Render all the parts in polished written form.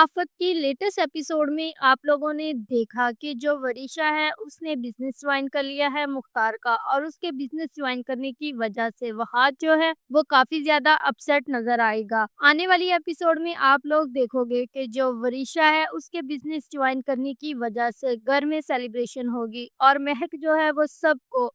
आफत की latest episode में आप लोगों ने देखा कि जो वरीशा है उसने बिजनेस ज्वाइन कर लिया है मुख्तार का, और उसके बिजनेस ज्वाइन करने की वजह से वहाद जो है वो काफी ज्यादा अपसेट नजर आएगा। आने वाली एपिसोड में आप लोग देखोगे कि जो वरीशा है उसके बिजनेस ज्वाइन करने की वजह से घर में सेलिब्रेशन होगी और महक जो है वो सबको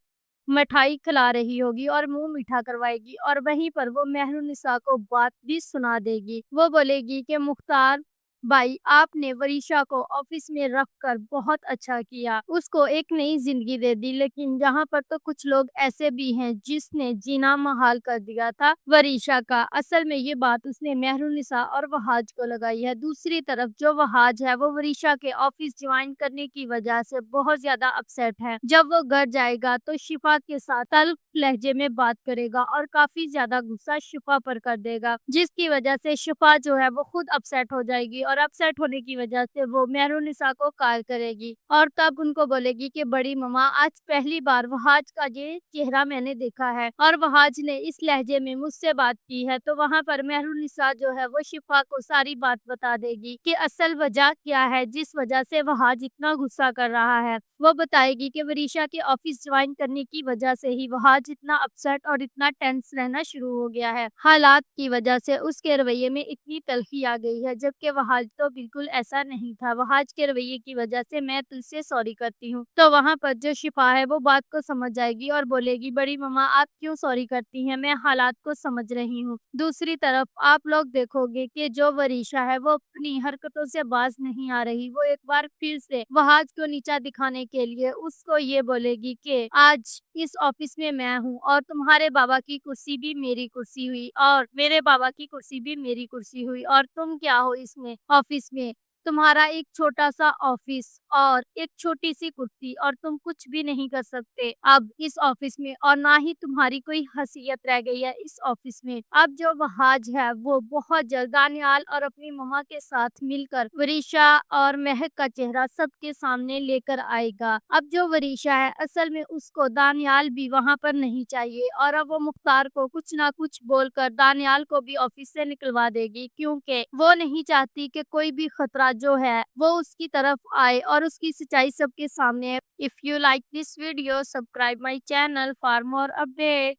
मिठाई खिला रही होगी और मुंह मीठा करवाएगी, और वहीं पर वो मेहरुनिसा को बात भी सुना देगी। वो बोलेगी कि मुख्तार भाई, आपने वरीशा को ऑफिस में रख कर बहुत अच्छा किया, उसको एक नई जिंदगी दे दी, लेकिन यहाँ पर तो कुछ लोग ऐसे भी हैं जिसने जीना महाल कर दिया था वरीशा का। असल में ये बात उसने मेहरुनिसा और वहाज को लगाई है। दूसरी तरफ जो वहाज है वो वरीशा के ऑफिस ज्वाइन करने की वजह से बहुत ज्यादा अपसेट है। जब वो घर जाएगा तो शिफा के साथ तल्ख लहजे में बात करेगा और काफी ज्यादा गुस्सा शिफा पर कर देगा, जिसकी वजह से शिफा जो है वो खुद अपसेट हो जाएगी और अपसेट होने की वजह से वो मेहरुनिसा को कॉल करेगी और तब उनको बोलेगी कि बड़ी मम्मा, आज पहली बार वहाज का ये चेहरा मैंने देखा है और वहाज ने इस लहजे में मुझसे बात की है। तो वहां पर मेहरुनिसा जो है वो शिफा को सारी बात बता देगी कि असल वजह क्या है जिस वजह से वहाज इतना गुस्सा कर रहा है। वो बताएगी कि वरीशा के ऑफिस ज्वाइन करने की वजह से ही वहाज इतना अपसेट और इतना टेंस रहना शुरू हो गया है। हालात की वजह से उसके रवैये में इतनी तलखी आ गई है, जबकि वहाज तो बिल्कुल ऐसा नहीं था। वहाज के रवैये की वजह से मैं तुझसे सॉरी करती हूँ। तो वहां पर जो शिफा है वो बात को समझ जाएगी और बोलेगी, बड़ी मम्मा आप क्यों सॉरी करती हैं, मैं हालात को समझ रही हूँ। दूसरी तरफ आप लोग देखोगे कि जो वरीशा है वो अपनी हरकतों से बाज नहीं आ रही। वो एक बार फिर से वहाज को नीचा दिखाने के लिए उसको ये बोलेगी कि आज इस ऑफिस में मैं हूँ और तुम्हारे बाबा की कुर्सी भी मेरी कुर्सी हुई और मेरे बाबा की कुर्सी भी मेरी कुर्सी हुई, और तुम क्या हो इसमें ऑफिस में? तुम्हारा एक छोटा सा ऑफिस और एक छोटी सी कुर्सी, और तुम कुछ भी नहीं कर सकते अब इस ऑफिस में, और ना ही तुम्हारी कोई हैसियत रह गई है इस ऑफिस में। अब जो वहाज है वो बहुत जल्द दानियाल और अपनी मम्मा के साथ मिलकर वरीशा और महक का चेहरा सबके सामने लेकर आएगा। अब जो वरीशा है असल में उसको दानियाल भी वहां पर नहीं चाहिए, और अब वो मुख्तार को कुछ ना कुछ बोलकर दानियाल को भी ऑफिस से निकलवा देगी, क्योंकि वो नहीं चाहती कि कोई भी खतरा जो है वो उसकी तरफ आए और उसकी सच्चाई सबके सामने है। If you like this video, subscribe my channel for more update.